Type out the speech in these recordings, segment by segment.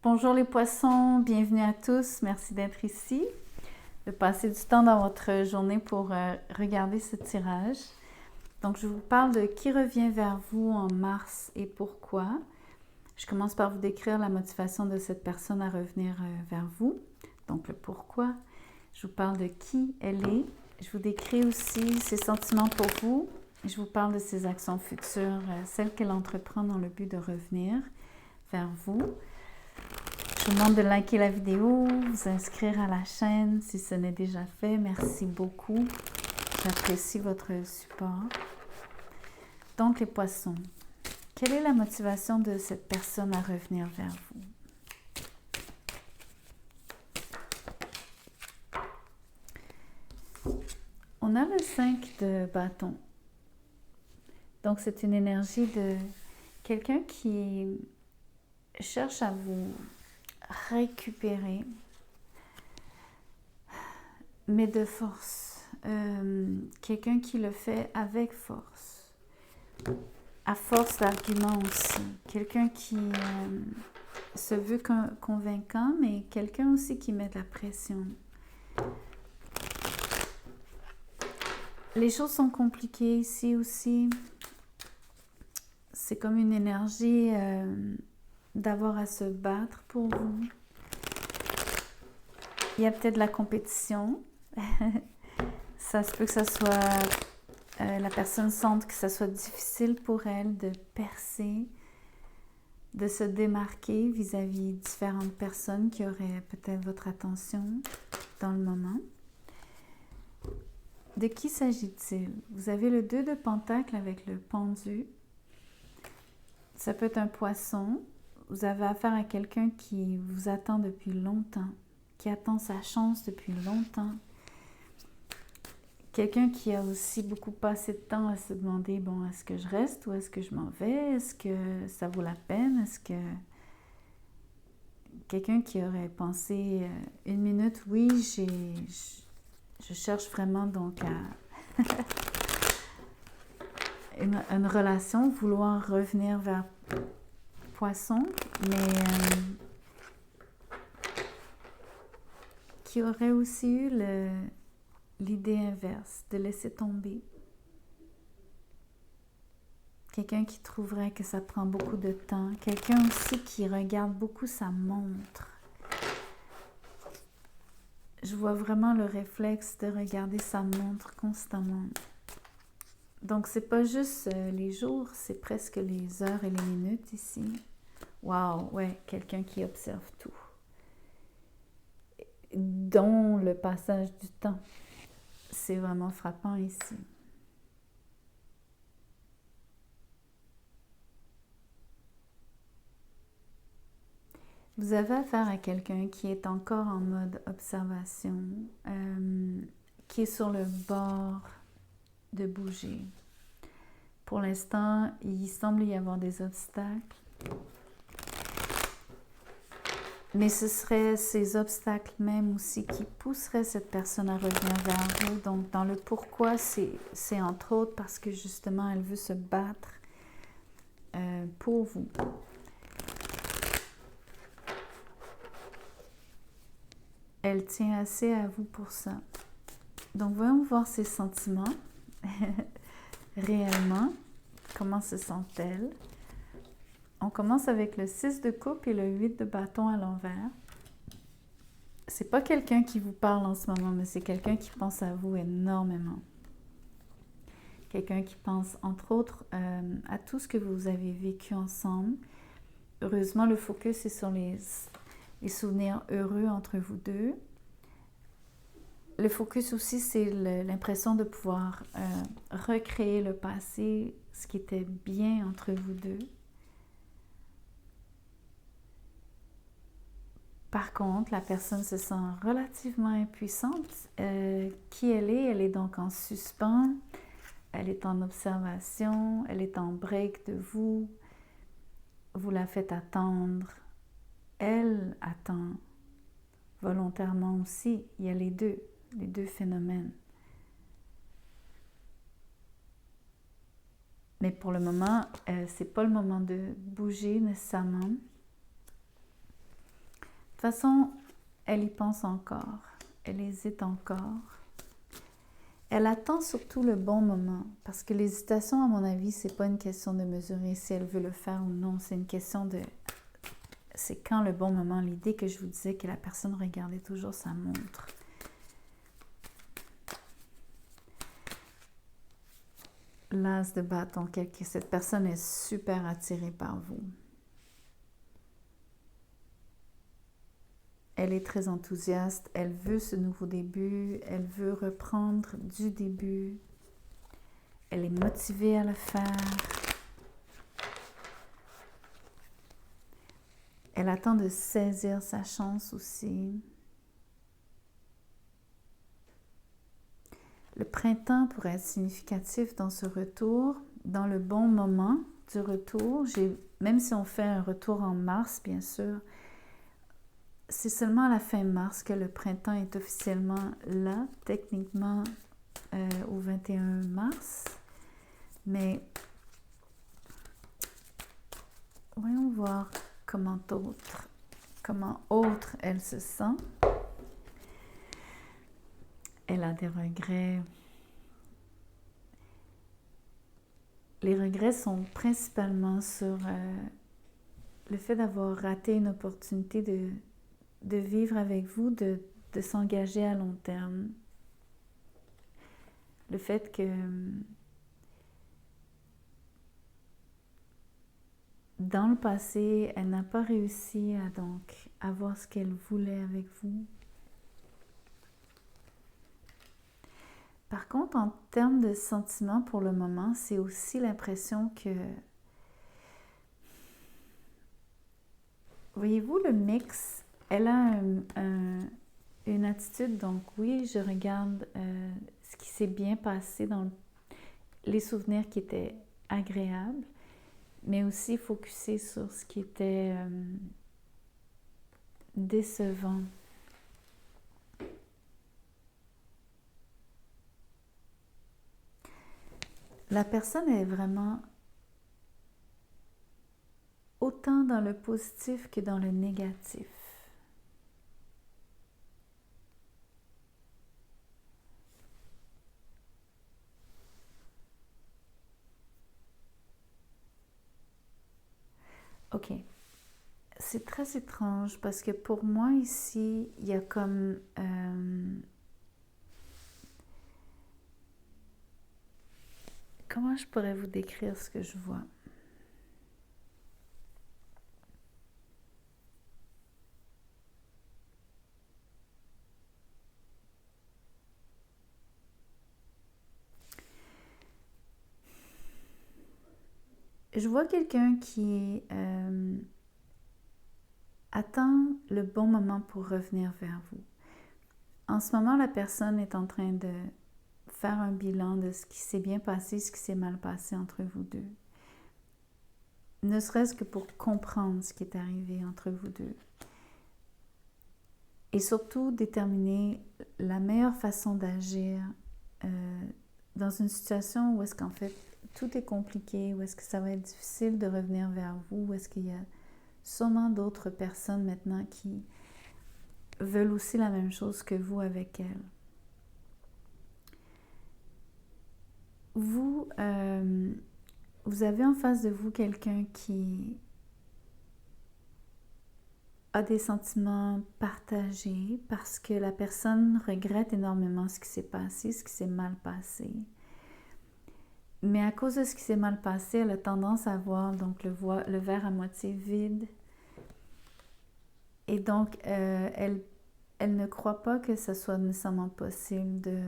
Bonjour les poissons, bienvenue à tous. Merci d'être ici, de passer du temps dans votre journée pour regarder ce tirage. Donc, je vous parle de qui revient vers vous en mars et pourquoi. Je commence par vous décrire la motivation de cette personne à revenir vers vous, donc le pourquoi. Je vous parle de qui elle est. Je vous décris aussi ses sentiments pour vous. Je vous parle de ses actions futures, celles qu'elle entreprend dans le but de revenir vers vous. Je vous demande de liker la vidéo, vous inscrire à la chaîne si ce n'est déjà fait. Merci beaucoup. J'apprécie votre support. Donc, les poissons, quelle est la motivation de cette personne à revenir vers vous? On a le 5 de bâton. Donc, c'est une énergie de quelqu'un qui cherche à vous récupérer, mais de force. Quelqu'un qui le fait avec force, à force d'arguments aussi. Quelqu'un qui se veut convaincant, mais quelqu'un aussi qui met de la pression. Les choses sont compliquées ici aussi. C'est comme une énergie d'avoir à se battre pour vous. Il y a peut-être de la compétition. Ça se peut que ça soit... la personne sente que ça soit difficile pour elle de percer, de se démarquer vis-à-vis différentes personnes qui auraient peut-être votre attention dans le moment. De qui s'agit-il? Vous avez le 2 de Pentacle avec le pendu. Ça peut être un poisson. Vous avez affaire à quelqu'un qui vous attend depuis longtemps, qui attend sa chance depuis longtemps. Quelqu'un qui a aussi beaucoup passé de temps à se demander, bon, est-ce que je reste ou est-ce que je m'en vais? Est-ce que ça vaut la peine? Est-ce que... Quelqu'un qui aurait pensé une minute, oui, je cherche vraiment donc à une relation, vouloir revenir vers poisson, mais qui aurait aussi eu l'idée inverse, de laisser tomber. Quelqu'un qui trouverait que ça prend beaucoup de temps. Quelqu'un aussi qui regarde beaucoup sa montre. Je vois vraiment le réflexe de regarder sa montre constamment. Donc, c'est pas juste les jours, c'est presque les heures et les minutes ici. Wow, ouais, quelqu'un qui observe tout. Dont le passage du temps. C'est vraiment frappant ici. Vous avez affaire à quelqu'un qui est encore en mode observation, qui est sur le bord de bouger. Pour l'instant, il semble y avoir des obstacles. Mais ce seraient ces obstacles même aussi qui pousseraient cette personne à revenir vers vous. Donc, dans le pourquoi, c'est entre autres parce que justement, elle veut se battre pour vous. Elle tient assez à vous pour ça. Donc, voyons voir ses sentiments. Réellement, comment se sent-elle? On commence avec le 6 de coupe et le 8 de bâton à l'envers. C'est pas quelqu'un qui vous parle en ce moment, mais c'est quelqu'un qui pense à vous énormément. Quelqu'un qui pense, entre autres, à tout ce que vous avez vécu ensemble. Heureusement, le focus est sur les souvenirs heureux entre vous deux. Le focus aussi, c'est l'impression de pouvoir recréer le passé, ce qui était bien entre vous deux. Par contre, la personne se sent relativement impuissante. Qui elle est donc en suspens. Elle est en observation, elle est en break de vous. Vous la faites attendre. Elle attend volontairement aussi. Il y a les deux phénomènes. Mais pour le moment, c'est pas le moment de bouger nécessairement. toute façon, elle y pense encore. Elle hésite encore. Elle attend surtout le bon moment, parce que l'hésitation, à mon avis, c'est pas une question de mesurer si elle veut le faire ou non, c'est une question de... C'est quand le bon moment. L'idée que je vous disais que la personne regardait toujours sa montre. L'as de bâton, cette personne est super attirée par vous. Elle est très enthousiaste, elle veut ce nouveau début, elle veut reprendre du début. Elle est motivée à le faire. Elle attend de saisir sa chance aussi. Le printemps pourrait être significatif dans ce retour, dans le bon moment du retour. Même si on fait un retour en mars, bien sûr, c'est seulement à la fin mars que le printemps est officiellement là, techniquement au 21 mars. Mais voyons voir comment autre elle se sent. Elle a des regrets. Les regrets sont principalement sur le fait d'avoir raté une opportunité de vivre avec vous, de s'engager à long terme. Le fait que dans le passé, elle n'a pas réussi à donc avoir ce qu'elle voulait avec vous. Par contre, en termes de sentiments pour le moment, c'est aussi l'impression que... Voyez-vous le mix? Elle a une attitude, donc oui, je regarde ce qui s'est bien passé dans les souvenirs qui étaient agréables, mais aussi focusée sur ce qui était décevant. La personne est vraiment autant dans le positif que dans le négatif. Ok. C'est très étrange parce que pour moi ici, il y a comme... comment je pourrais vous décrire ce que je vois? Je vois quelqu'un qui attend le bon moment pour revenir vers vous. En ce moment, la personne est en train de faire un bilan de ce qui s'est bien passé, ce qui s'est mal passé entre vous deux. Ne serait-ce que pour comprendre ce qui est arrivé entre vous deux. Et surtout déterminer la meilleure façon d'agir dans une situation où est-ce qu'en fait tout est compliqué, où est-ce que ça va être difficile de revenir vers vous, où est-ce qu'il y a sûrement d'autres personnes maintenant qui veulent aussi la même chose que vous avec elles. Vous avez en face de vous quelqu'un qui a des sentiments partagés parce que la personne regrette énormément ce qui s'est passé, ce qui s'est mal passé. Mais à cause de ce qui s'est mal passé, elle a tendance à voir donc le verre à moitié vide. Et donc, elle ne croit pas que ce soit nécessairement possible de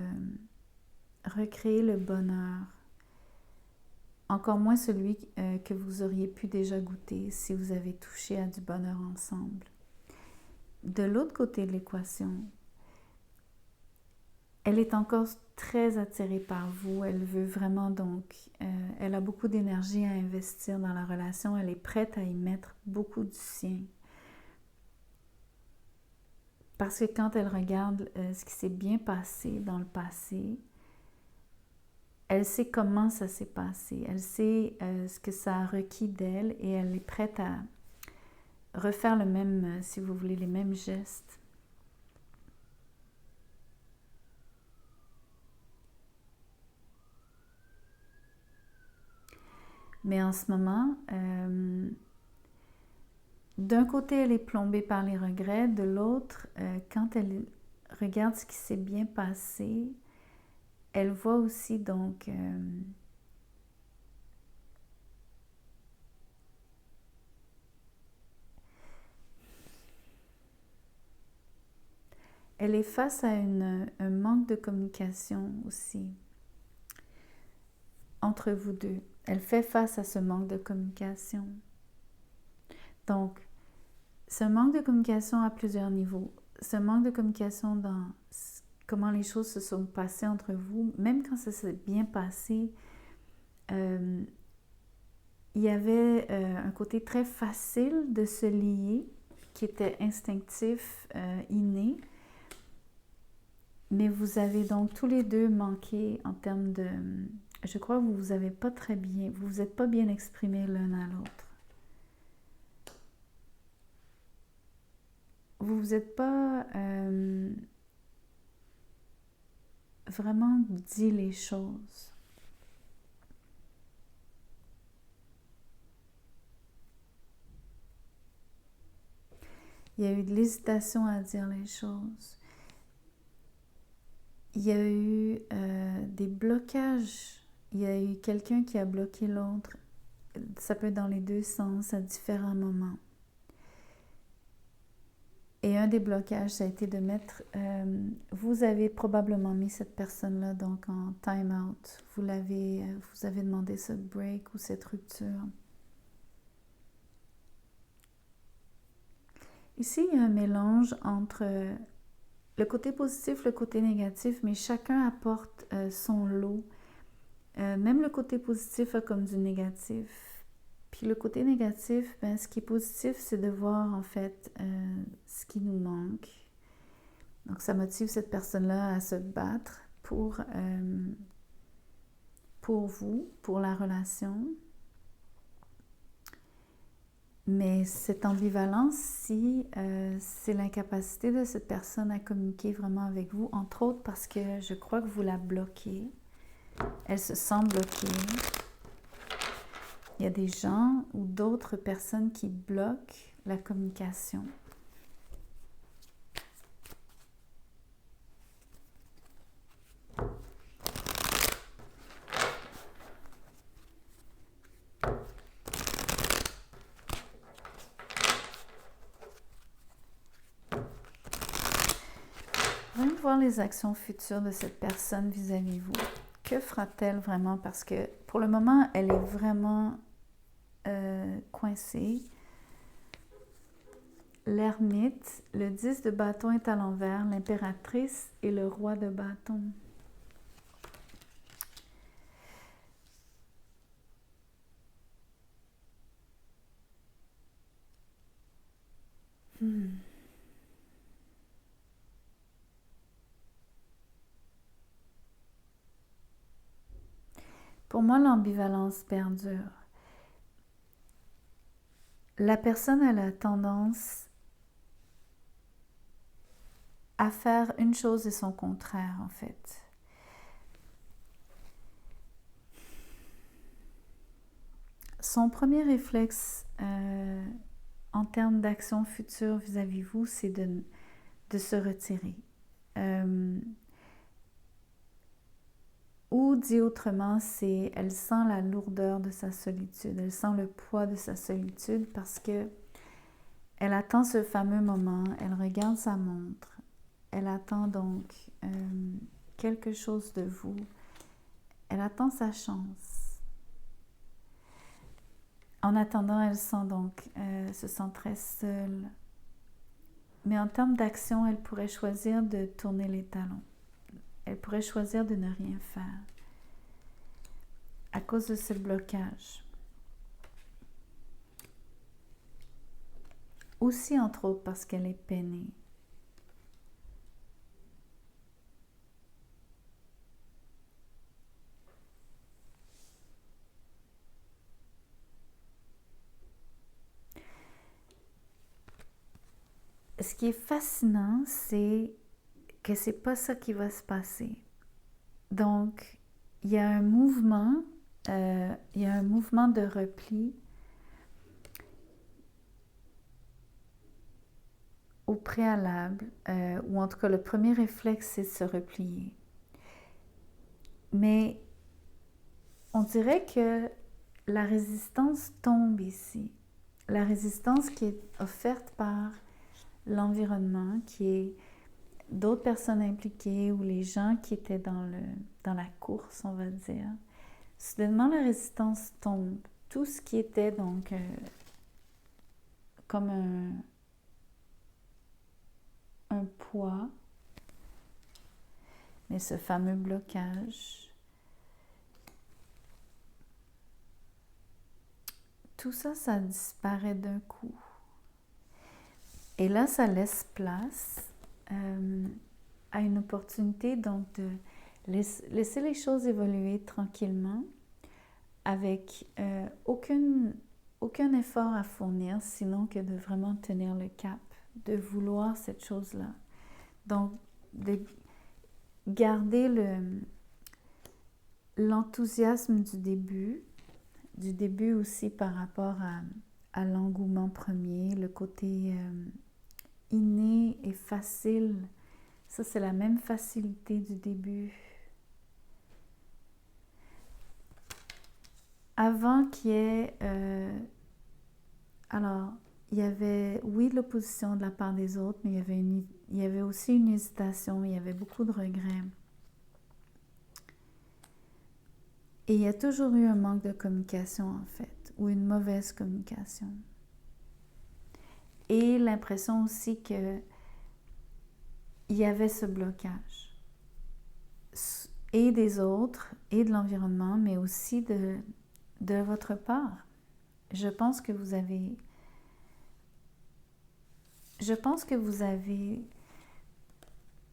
recréer le bonheur. Encore moins celui que vous auriez pu déjà goûter si vous avez touché à du bonheur ensemble. De l'autre côté de l'équation, elle est encore très attirée par vous. Elle veut vraiment donc... elle a beaucoup d'énergie à investir dans la relation. Elle est prête à y mettre beaucoup du sien. Parce que quand elle regarde ce qui s'est bien passé dans le passé, elle sait comment ça s'est passé. Elle sait ce que ça a requis d'elle et elle est prête refaire le même, si vous voulez, les mêmes gestes. Mais en ce moment, d'un côté, elle est plombée par les regrets, de l'autre, quand elle regarde ce qui s'est bien passé, elle voit aussi donc elle est face à un manque de communication aussi entre vous deux. Elle fait face à ce manque de communication. Donc, ce manque de communication à plusieurs niveaux. Ce manque de communication dans comment les choses se sont passées entre vous, même quand ça s'est bien passé, il y avait un côté très facile de se lier, qui était instinctif, inné, mais vous avez donc tous les deux manqué en termes de... Je crois que vous n'avez pas très bien... Vous vous êtes pas bien exprimés l'un à l'autre. Vous vous êtes pas vraiment dit les choses. Il y a eu de l'hésitation à dire les choses. Il y a eu des blocages. Il y a eu quelqu'un qui a bloqué l'autre. Ça peut être dans les deux sens, à différents moments. Et un des blocages, ça a été de mettre... vous avez probablement mis cette personne-là donc en time-out. Vous avez demandé ce break ou cette rupture. Ici, il y a un mélange entre le côté positif, le côté négatif, mais chacun apporte son lot. Même le côté positif a comme du négatif. Puis le côté négatif, ben, ce qui est positif, c'est de voir en fait ce qui nous manque. Donc ça motive cette personne-là à se battre pour vous, pour la relation. Mais cette ambivalence, si c'est l'incapacité de cette personne à communiquer vraiment avec vous, entre autres parce que je crois que vous la bloquez. Elle se sent bloquée. Il y a des gens ou d'autres personnes qui bloquent la communication. Voyons voir les actions futures de cette personne vis-à-vis vous. Que fera-t-elle vraiment? Parce que pour le moment, elle est vraiment coincée. L'ermite, le 10 de bâton est à l'envers, l'impératrice et le roi de bâton. Pour moi, l'ambivalence perdure. La personne a la tendance à faire une chose et son contraire, en fait. Son premier réflexe en termes d'action future vis-à-vis vous, c'est de se retirer. Ou dit autrement, c'est elle sent la lourdeur de sa solitude, elle sent le poids de sa solitude parce que elle attend ce fameux moment, elle regarde sa montre, elle attend donc quelque chose de vous, elle attend sa chance. En attendant, elle sent donc, se sent très seule. Mais en termes d'action, elle pourrait choisir de tourner les talons. Elle pourrait choisir de ne rien faire à cause de ce blocage. Aussi, entre autres, parce qu'elle est peinée. ce qui est fascinant, c'est que c'est pas ça qui va se passer. Donc, il y a un mouvement, de repli au préalable, ou en tout cas le premier réflexe, c'est de se replier. Mais on dirait que la résistance tombe ici. La résistance qui est offerte par l'environnement, qui est d'autres personnes impliquées ou les gens qui étaient dans la course, on va dire. Soudainement, la résistance tombe. Tout ce qui était donc comme un poids, mais ce fameux blocage, tout ça, ça disparaît d'un coup. Et là, ça laisse place à une opportunité donc de laisser les choses évoluer tranquillement avec aucun effort à fournir, sinon que de vraiment tenir le cap, de vouloir cette chose-là. Donc, de garder l'enthousiasme du début aussi par rapport à l'engouement premier, le côté inné et facile. Ça, c'est la même facilité du début. Avant qu'il y ait... alors, il y avait, oui, de l'opposition de la part des autres, mais il y avait aussi une hésitation, il y avait beaucoup de regrets. Et il y a toujours eu un manque de communication, en fait, ou une mauvaise communication. Et l'impression aussi que il y avait ce blocage. Et des autres, et de l'environnement, mais aussi de votre part. Je pense que vous avez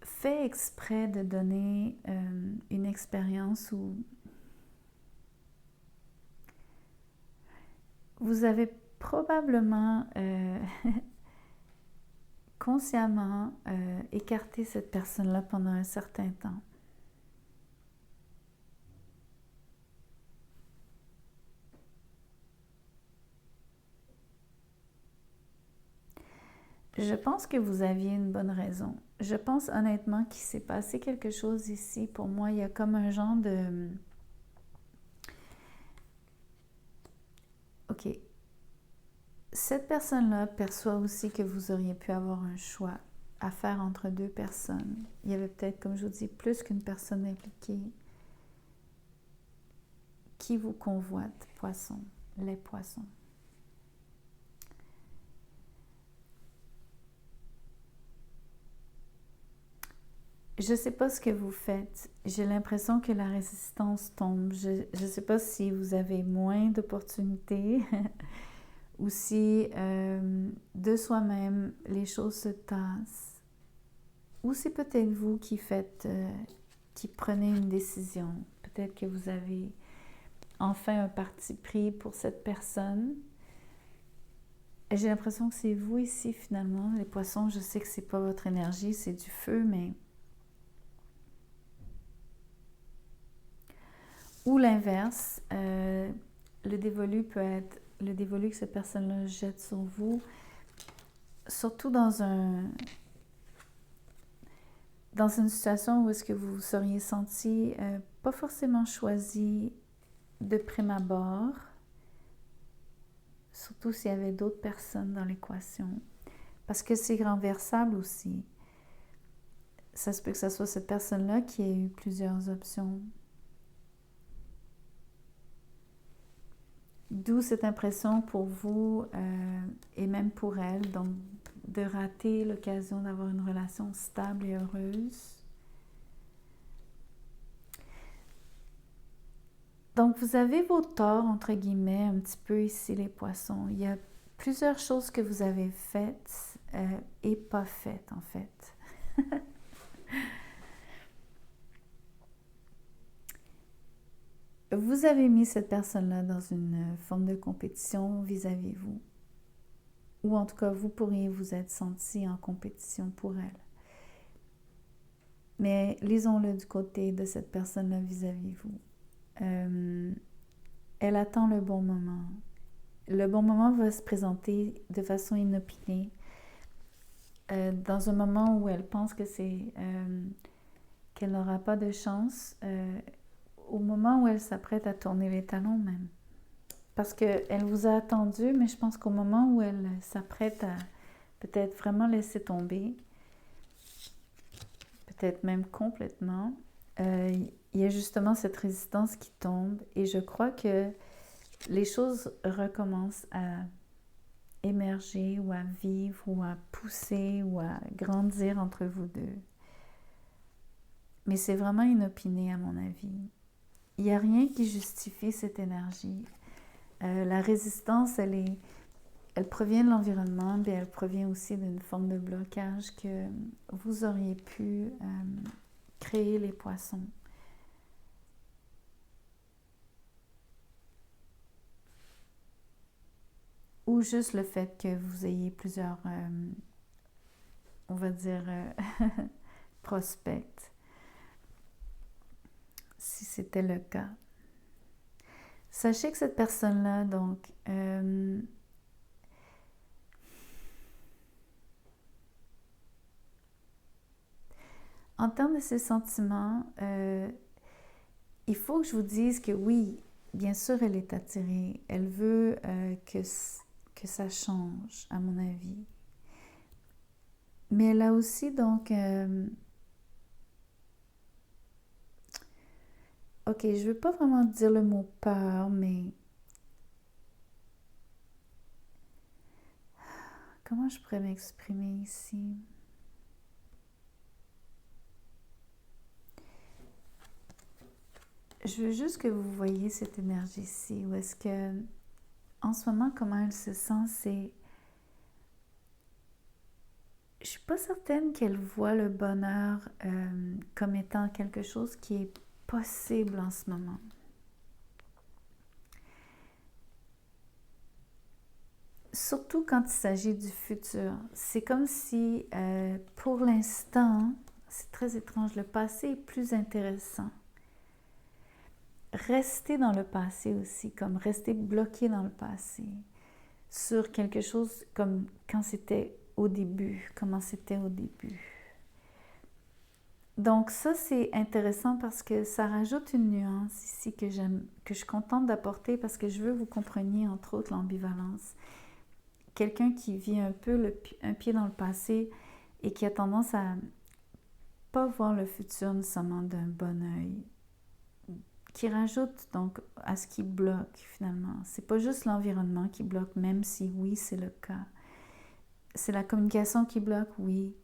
fait exprès de donner une expérience où vous avez probablement consciemment écarté cette personne-là pendant un certain temps. Je pense que vous aviez une bonne raison. Je pense honnêtement qu'il s'est passé quelque chose ici. Pour moi, il y a comme un genre de... OK. Cette personne-là perçoit aussi que vous auriez pu avoir un choix à faire entre deux personnes. Il y avait peut-être, comme je vous dis, plus qu'une personne impliquée qui vous convoite, les poissons. Je ne sais pas ce que vous faites. J'ai l'impression que la résistance tombe. Je ne sais pas si vous avez moins d'opportunités ou si de soi-même les choses se tassent. Ou c'est peut-être vous qui prenez une décision. Peut-être que vous avez enfin un parti pris pour cette personne. Et j'ai l'impression que c'est vous ici finalement. Les poissons, je sais que c'est pas votre énergie, c'est du feu, mais... Ou l'inverse, le dévolu peut être le dévolu que cette personne-là jette sur vous, surtout dans une situation où est-ce que vous vous seriez senti pas forcément choisi de prime abord, surtout s'il y avait d'autres personnes dans l'équation, parce que c'est renversable aussi. Ça se peut que ce soit cette personne-là qui ait eu plusieurs options. D'où cette impression pour vous et même pour elle, donc de rater l'occasion d'avoir une relation stable et heureuse. Donc vous avez vos torts, entre guillemets, un petit peu ici les poissons. Il y a plusieurs choses que vous avez faites et pas faites en fait. Vous avez mis cette personne-là dans une forme de compétition vis-à-vis vous. ou en tout cas, vous pourriez vous être senti en compétition pour elle. Mais lisons-le du côté de cette personne-là vis-à-vis vous. Elle attend le bon moment. Le bon moment va se présenter de façon inopinée, dans un moment où elle pense que qu'elle n'aura pas de chance, au moment où elle s'apprête à tourner les talons même. Parce qu'elle vous a attendu, mais je pense qu'au moment où elle s'apprête à peut-être vraiment laisser tomber, peut-être même complètement, il y a justement cette résistance qui tombe et je crois que les choses recommencent à émerger ou à vivre ou à pousser ou à grandir entre vous deux. Mais c'est vraiment inopiné à mon avis. Il n'y a rien qui justifie cette énergie. La résistance, elle provient de l'environnement, mais elle provient aussi d'une forme de blocage que vous auriez pu créer les poissons. Ou juste le fait que vous ayez plusieurs, on va dire, prospects, si c'était le cas. Sachez que cette personne-là, donc, en termes de ses sentiments, il faut que je vous dise que oui, bien sûr, elle est attirée. Elle veut que ça change, à mon avis. Mais elle a aussi, donc, ok, je ne veux pas vraiment dire le mot peur, mais comment je pourrais m'exprimer ici? Je veux juste que vous voyez cette énergie-ci. Où est-ce que, en ce moment, comment elle se sent, c'est... Je suis pas certaine qu'elle voit le bonheur comme étant quelque chose qui est possible en ce moment. Surtout quand il s'agit du futur. C'est comme si, pour l'instant, c'est très étrange, le passé est plus intéressant. Rester dans le passé aussi, comme rester bloqué dans le passé, sur quelque chose comme quand c'était au début, comment c'était au début. Donc ça, c'est intéressant parce que ça rajoute une nuance ici que je suis contente d'apporter parce que je veux que vous compreniez, entre autres, l'ambivalence. Quelqu'un qui vit un peu un pied dans le passé et qui a tendance à pas voir le futur nécessairement d'un bon œil, qui rajoute donc à ce qui bloque finalement. C'est pas juste l'environnement qui bloque, même si oui, c'est le cas. C'est la communication qui bloque, oui.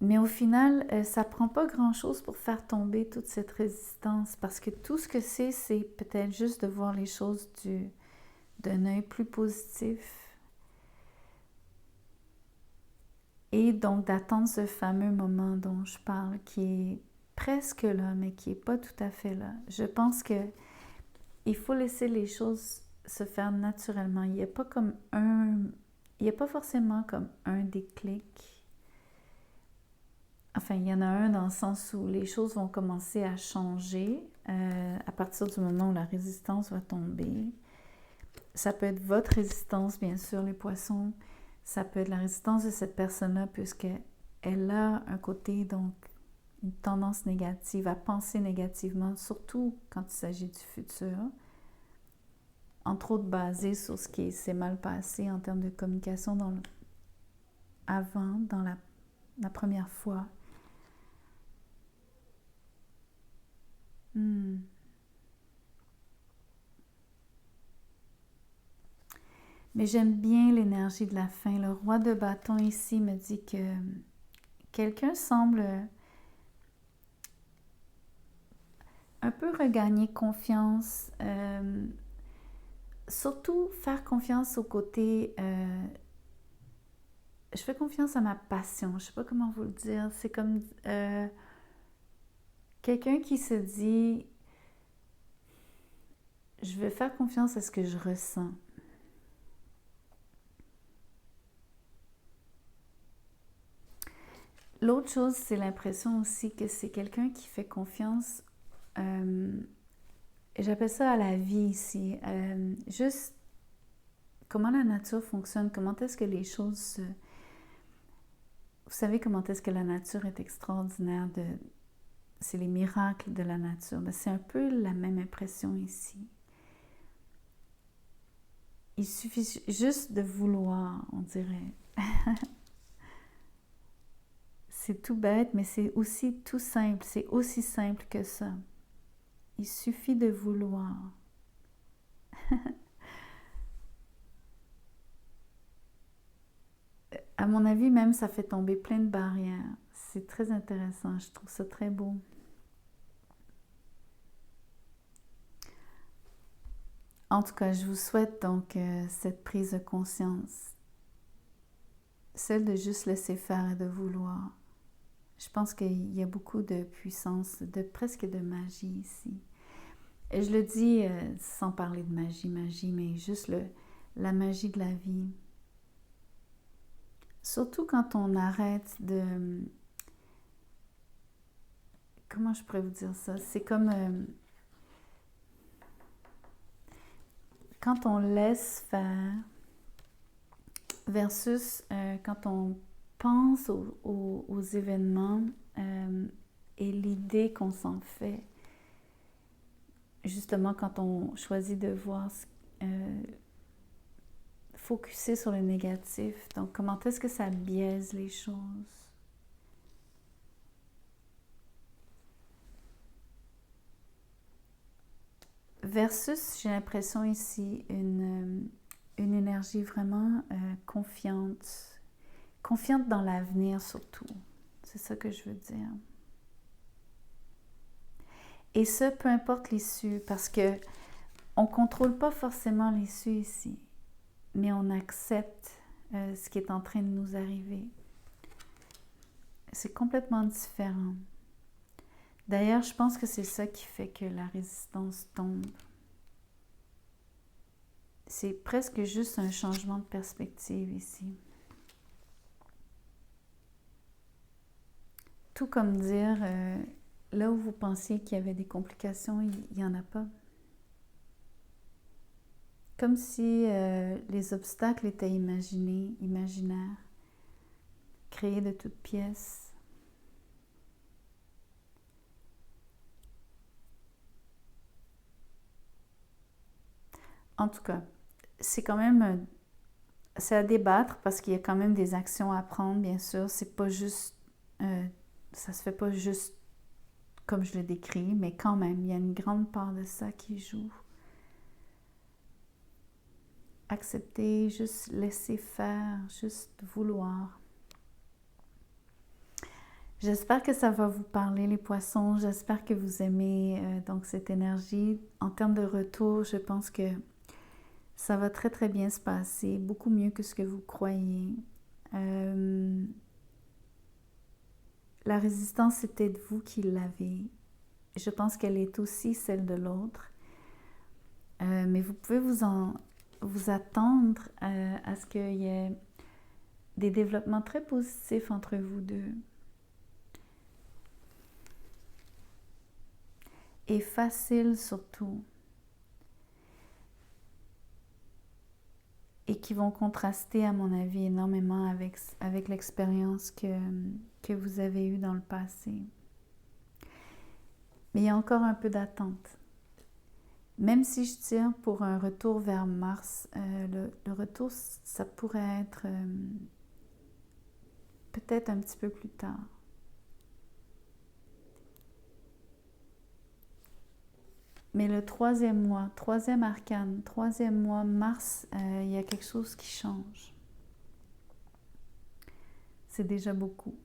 Mais au final, ça prend pas grand-chose pour faire tomber toute cette résistance parce que tout ce que c'est peut-être juste de voir les choses d'un œil plus positif et donc d'attendre ce fameux moment dont je parle qui est presque là, mais qui n'est pas tout à fait là. Je pense que il faut laisser les choses se faire naturellement. Il n'y a pas forcément comme un déclic. Enfin, il y en a un dans le sens où les choses vont commencer à changer à partir du moment où la résistance va tomber. Ça peut être votre résistance, bien sûr, les poissons. Ça peut être la résistance de cette personne-là, puisqu'elle a un côté, donc, une tendance négative à penser négativement, surtout quand il s'agit du futur. Entre autres, basé sur ce qui s'est mal passé en termes de communication dans la première fois. Mais j'aime bien l'énergie de la fin. Le roi de bâton ici me dit que quelqu'un semble un peu regagner confiance, surtout faire confiance au côté... je fais confiance à ma passion, je ne sais pas comment vous le dire. C'est comme quelqu'un qui se dit... Je vais faire confiance à ce que je ressens. L'autre chose, c'est l'impression aussi que c'est quelqu'un qui fait confiance, j'appelle ça à la vie ici, juste comment la nature fonctionne, comment est-ce que les choses... Vous savez comment est-ce que la nature est extraordinaire, c'est les miracles de la nature. C'est un peu la même impression ici. Il suffit juste de vouloir, on dirait. C'est tout bête, mais c'est aussi tout simple. C'est aussi simple que ça. Il suffit de vouloir. À mon avis, même, ça fait tomber plein de barrières. C'est très intéressant. Je trouve ça très beau. En tout cas, je vous souhaite donc cette prise de conscience. Celle de juste laisser faire et de vouloir. Je pense qu'il y a beaucoup de puissance, presque de magie ici. Et je le dis sans parler de magie, mais juste la magie de la vie. Surtout quand on arrête de... Comment je pourrais vous dire ça? C'est comme... quand on laisse faire versus quand on pense aux événements et l'idée qu'on s'en fait. Justement, quand on choisit de voir, focuser sur le négatif. Donc, comment est-ce que ça biaise les choses? Versus, j'ai l'impression ici, une énergie vraiment confiante. Confiante dans l'avenir surtout. C'est ça que je veux dire. Et ça, peu importe l'issue, parce que on ne contrôle pas forcément l'issue ici, mais on accepte ce qui est en train de nous arriver. C'est complètement différent. D'ailleurs, je pense que c'est ça qui fait que la résistance tombe. C'est presque juste un changement de perspective ici. Tout comme dire, là où vous pensiez qu'il y avait des complications, il n'y en a pas. Comme si les obstacles étaient imaginaires, créés de toutes pièces. En tout cas, c'est quand même, c'est à débattre parce qu'il y a quand même des actions à prendre, bien sûr. C'est pas juste, ça se fait pas juste comme je le décris, mais quand même, il y a une grande part de ça qui joue. Accepter, juste laisser faire, juste vouloir. J'espère que ça va vous parler, les poissons. J'espère que vous aimez donc cette énergie. En termes de retour, je pense que ça va très très bien se passer, beaucoup mieux que ce que vous croyez. La résistance, c'est peut-être vous qui l'avez. Je pense qu'elle est aussi celle de l'autre. Mais vous pouvez vous attendre à ce qu'il y ait des développements très positifs entre vous deux. Et facile surtout. Et qui vont contraster, à mon avis, énormément avec l'expérience que vous avez eue dans le passé. Mais il y a encore un peu d'attente. Même si je tire pour un retour vers Mars, le retour, ça pourrait être peut-être un petit peu plus tard. Mais le troisième mois, troisième arcane, troisième mois, Mars, il y a quelque chose qui change. C'est déjà beaucoup.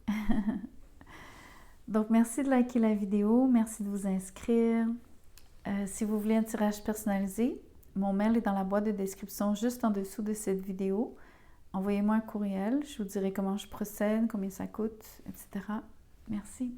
Donc, merci de liker la vidéo, merci de vous inscrire. Si vous voulez un tirage personnalisé, mon mail est dans la boîte de description juste en dessous de cette vidéo. Envoyez-moi un courriel, je vous dirai comment je procède, combien ça coûte, etc. Merci.